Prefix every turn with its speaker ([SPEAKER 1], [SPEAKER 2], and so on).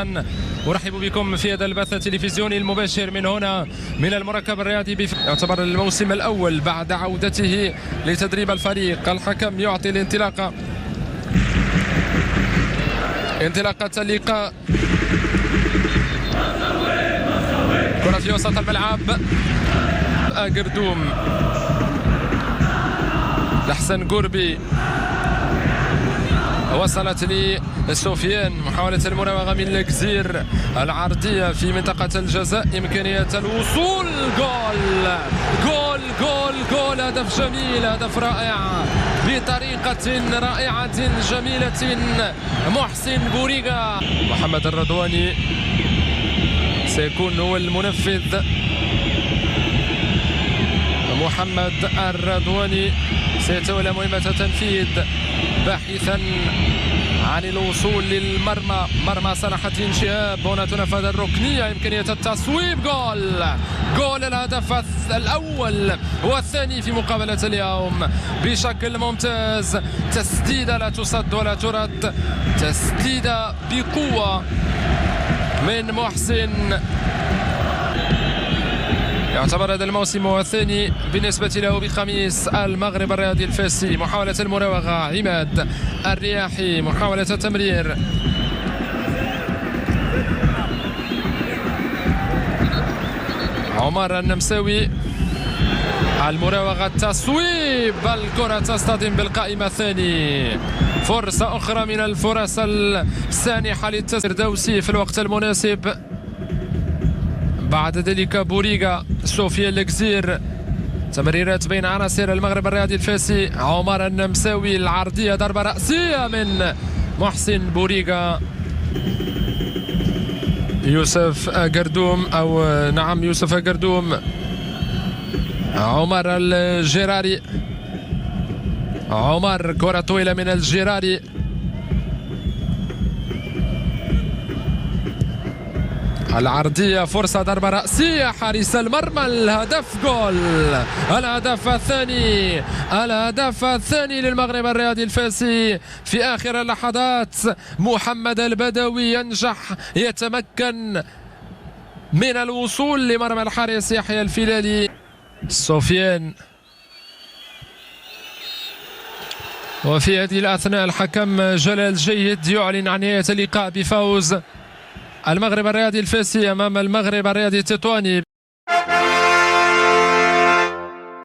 [SPEAKER 1] مرحبا، ارحب بكم في هذا البث التلفزيوني المباشر من هنا من المركب الرياضي. يعتبر الموسم الاول بعد عودته لتدريب الفريق. الحكم يعطي الانطلاقه، انطلاقه اللقاء. كرة في وسط الملعب، أجردوم لحسن قربي، وصلت لسفيان، محاولة المراوغة من الجزير، العرضية في منطقة الجزاء، إمكانية الوصول. جول جول جول جول، هدف جميل، هدف رائع بطريقة رائعة جميلة. محسن بوريغا، محمد الرضواني سيكون هو المنفذ. محمد الرضواني سيتولى مهمة التنفيذ باحثا عن الوصول للمرمى، مرمى صلاح الدين شهاب. هنا تنفذ الركنية، إمكانية التصويب. جول جول، الهدف الأول والثاني في مقابلة اليوم بشكل ممتاز. تسديدة لا تصد ولا ترد، تسديدة بقوة من محسن. يعتبر هذا الموسم هو الثاني بالنسبة له بخميس المغرب الرياضي الفاسي. محاولة المراوغة، عماد الرياحي، محاولة التمرير. عمر النمساوي، المراوغة، التصويب، الكرة تصطدم بالقائمة الثاني. فرصة أخرى من الفرص السانحة للتسديد. دوسي في الوقت المناسب. بعد ذلك بوريغا، سفيان الجزير. تمريرات بين عناصر المغرب الرياضي الفاسي. عمر النمساوي، العرضية، ضربة رأسية من محسن بوريغا. يوسف أجردوم، أو نعم يوسف أجردوم. عمر الجراري، عمر، كرة طويلة من الجراري. العرضية، فرصة، ضربة رأسية، حارس المرمى، الهدف. جول، الهدف الثاني، الهدف الثاني للمغرب الرياضي الفاسي في آخر اللحظات. محمد البدوي ينجح، يتمكن من الوصول لمرمى الحارس يحيى الفلالي. سفيان، وفي هذه الأثناء الحكم جلال جيد يعلن عن نهاية اللقاء بفوز المغرب الرياضي الفاسي أمام المغرب الرياضي التطواني.